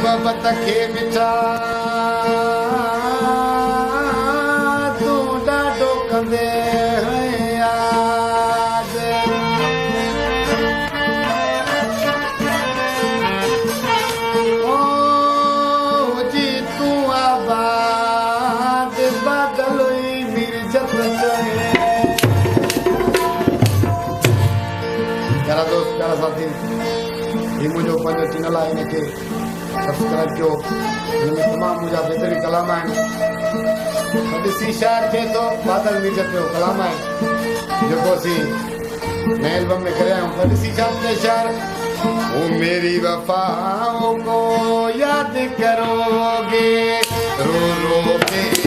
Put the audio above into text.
मोहब्बत के मिठा तू डाडो कंदे याद ओ जी तू आबाद बदलोई मिर्जत चए प्यारा दोस्त प्यारा साथी ये मुझे पंहिंजो चैनल आहे इनखे सब्सक्राइब कयो इनमें तमामु मुंहिंजा बेहतरीन कलाम आहिनि ॾिसी शायर थिए थो बादल मिर्जत जो कलाम आहे जेको असीं नए एल्बम में करे आहियूं ॾिसी छा थिए शायर ओ मेरी वफाओं को याद करोगे रो रो के